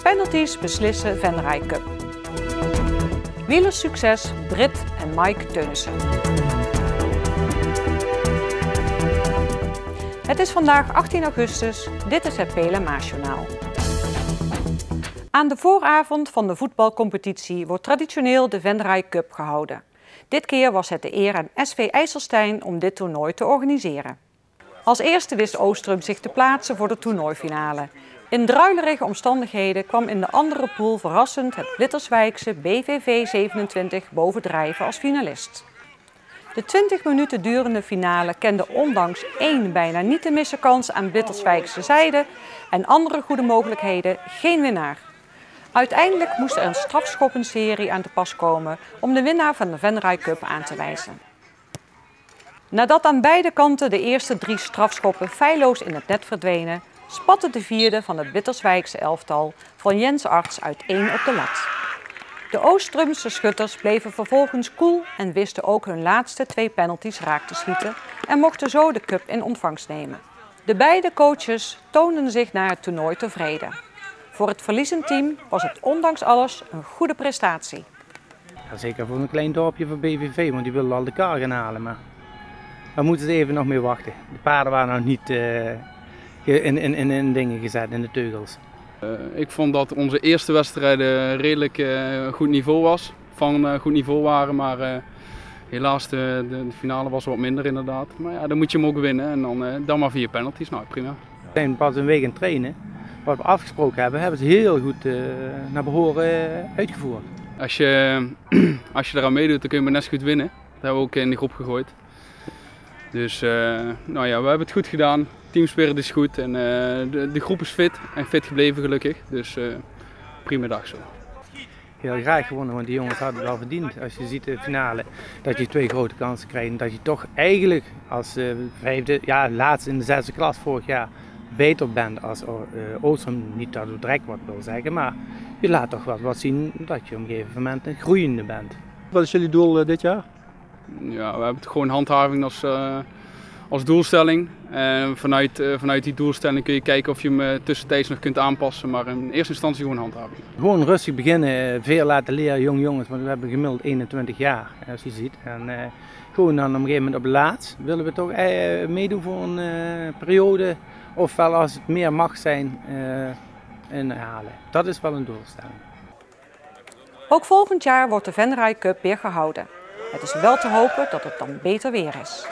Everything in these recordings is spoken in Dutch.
Penalties beslissen Venray Cup. Wielerssucces Britt en Mike Teunissen. Het is vandaag 18 augustus, dit is het PLMA-journaal. Aan de vooravond van de voetbalcompetitie wordt traditioneel de Venray Cup gehouden. Dit keer was het de eer aan SV IJsselstein om dit toernooi te organiseren. Als eerste wist Oostrum zich te plaatsen voor de toernooifinale. In druilerige omstandigheden kwam in de andere pool verrassend het Blitterswijkse BVV 27 bovendrijven als finalist. De 20 minuten durende finale kende ondanks één bijna niet te missen kans aan Blitterswijkse zijde en andere goede mogelijkheden geen winnaar. Uiteindelijk moest er een strafschoppenserie aan te pas komen om de winnaar van de Venray Cup aan te wijzen. Nadat aan beide kanten de eerste 3 strafschoppen feilloos in het net verdwenen, spatte de vierde van het Blitterswijkse elftal van Jens Arts uiteen op de lat. De Oostrumse schutters bleven vervolgens koel en wisten ook hun laatste 2 penalties raak te schieten en mochten zo de cup in ontvangst nemen. De beide coaches toonden zich na het toernooi tevreden. Voor het verliezend team was het ondanks alles een goede prestatie. Ja, zeker voor een klein dorpje van BVV, want die willen al de kar gaan halen. Maar we moeten er even nog mee wachten. De paarden waren nog niet in dingen gezet, in de teugels. Ik vond dat onze eerste wedstrijden redelijk goed niveau was. Van goed niveau waren, maar helaas de finale was wat minder inderdaad. Maar ja, dan moet je hem ook winnen en dan maar 4 penalties. Nou, prima. We zijn pas een week aan het trainen. Wat we afgesproken hebben ze heel goed naar behoren uitgevoerd. Als je eraan meedoet, dan kun je maar net zo goed winnen. Dat hebben we ook in de groep gegooid. Dus nou ja, we hebben het goed gedaan. Teamspirit is goed en de groep is fit en fit gebleven gelukkig. Dus prima dag zo. Heel graag gewonnen, want die jongens hadden het wel verdiend. Als je ziet de finale, dat je 2 grote kansen krijgt. Dat je toch eigenlijk als laatste in de 6e klas vorig jaar beter bent als Oostrum, niet dat het direct wat wil zeggen, maar je laat toch wat zien dat je op een gegeven moment een groeiende bent. Wat is jullie doel dit jaar? Ja, we hebben het gewoon handhaving als doelstelling. Vanuit die doelstelling kun je kijken of je hem tussentijds nog kunt aanpassen, maar in eerste instantie gewoon handhaving. Gewoon rustig beginnen, veel laten leren, jong jongens, want we hebben gemiddeld 21 jaar, als je ziet. En gewoon dan op een gegeven moment op laatst willen we toch meedoen voor een periode, ofwel als het meer mag zijn, halen. Dat is wel een doelstelling. Ook volgend jaar wordt de Venray Cup weer gehouden. Het is wel te hopen dat het dan beter weer is.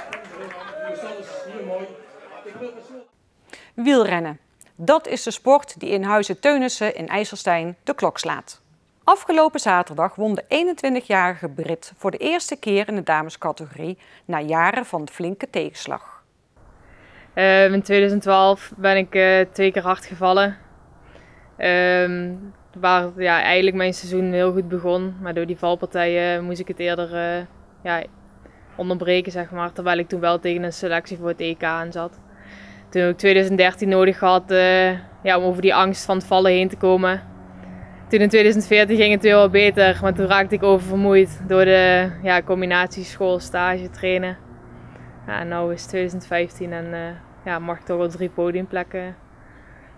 Wielrennen. Dat is de sport die in Huize Teunissen in IJsselstein de klok slaat. Afgelopen zaterdag won de 21-jarige Brit voor de eerste keer in de damescategorie na jaren van flinke tegenslag. In 2012 ben ik 2 keer hard gevallen. Waar eigenlijk mijn seizoen heel goed begon, maar door die valpartijen moest ik het eerder onderbreken, zeg maar, terwijl ik toen wel tegen een selectie voor het EK aan zat. Toen heb ik 2013 nodig gehad om over die angst van het vallen heen te komen. Toen in 2014 ging het weer wel beter, maar toen raakte ik oververmoeid door de combinatie school, stage, trainen. Ja, en nu is het 2015 en mag ik toch wel 3 podiumplekken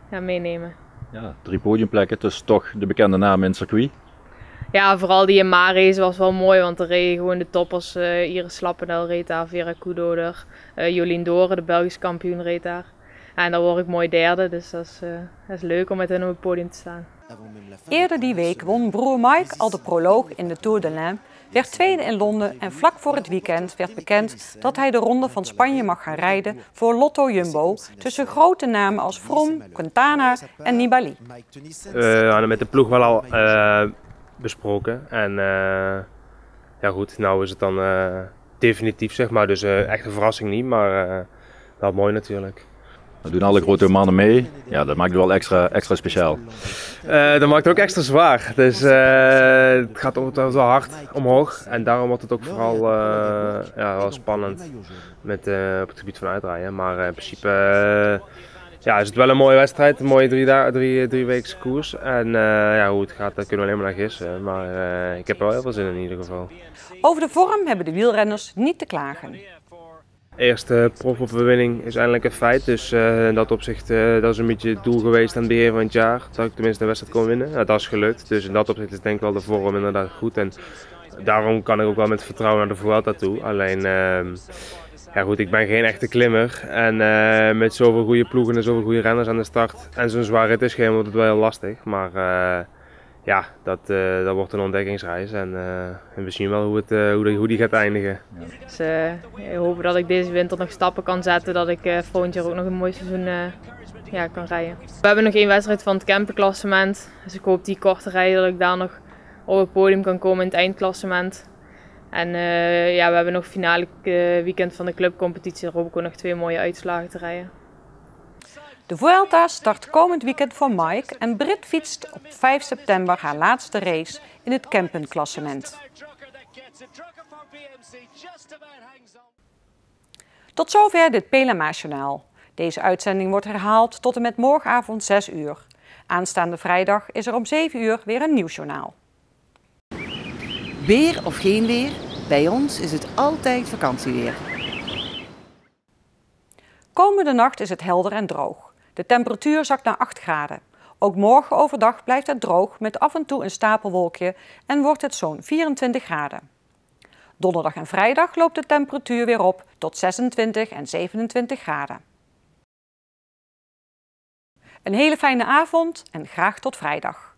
meenemen. Ja, 3 podiumplekken, dus toch de bekende naam in het circuit. Ja, vooral die Yamaha-race was wel mooi, want er reden gewoon de toppers. Iris Slappenel reed daar, Vera Kudo er, Jolien Doren, de Belgische kampioen, reed daar. En dan word ik mooi derde, dus dat is leuk om met hen op het podium te staan. Eerder die week won broer Mike al de proloog in de Tour de l'Ain, werd tweede in Londen en vlak voor het weekend werd bekend dat hij de ronde van Spanje mag gaan rijden voor Lotto Jumbo tussen grote namen als Froome, Quintana en Nibali. We hadden met de ploeg wel al besproken en goed, nou is het dan definitief, zeg maar, dus echt een verrassing niet, maar wel mooi natuurlijk. We doen alle grote mannen mee, ja, dat maakt het wel extra speciaal. Dat maakt het ook extra zwaar, dus het gaat ook wel hard omhoog en daarom wordt het ook vooral wel spannend op het gebied van uitrijden, maar in principe is het wel een mooie wedstrijd, een mooie drie weekse koers en hoe het gaat daar kunnen we alleen maar naar gissen, maar ik heb er wel heel veel zin in ieder geval. Over de vorm hebben de wielrenners niet te klagen. Eerste profoverwinning is eindelijk een feit, dus in dat opzicht dat is een beetje het doel geweest aan het begin van het jaar. Dat ik tenminste de wedstrijd kon winnen. Nou, dat is gelukt, dus in dat opzicht is denk ik wel de vorm inderdaad goed. En daarom kan ik ook wel met vertrouwen naar de Vuelta toe. Alleen, ja goed, ik ben geen echte klimmer. En met zoveel goede ploegen en zoveel goede renners aan de start en zo'n zwaar rittenschema wordt het wel heel lastig. Maar ja, dat wordt een ontdekkingsreis en we zien wel hoe die gaat eindigen. Dus ik hoop dat ik deze winter nog stappen kan zetten, dat ik volgend jaar ook nog een mooi seizoen kan rijden. We hebben nog 1 wedstrijd van het camperklassement, dus ik hoop die korte rijden dat ik daar nog op het podium kan komen in het eindklassement. En ja, we hebben nog finale weekend van de clubcompetitie, daar hoop ik ook nog 2 mooie uitslagen te rijden. De Vuelta start komend weekend voor Mike en Brit fietst op 5 september haar laatste race in het Kempenklassement. Tot zover dit PLMA-journaal. Deze uitzending wordt herhaald tot en met morgenavond 6 uur. Aanstaande vrijdag is er om 7 uur weer een nieuw journaal. Weer of geen weer, bij ons is het altijd vakantieweer. Komende nacht is het helder en droog. De temperatuur zakt naar 8 graden. Ook morgen overdag blijft het droog met af en toe een stapelwolkje en wordt het zo'n 24 graden. Donderdag en vrijdag loopt de temperatuur weer op tot 26 en 27 graden. Een hele fijne avond en graag tot vrijdag.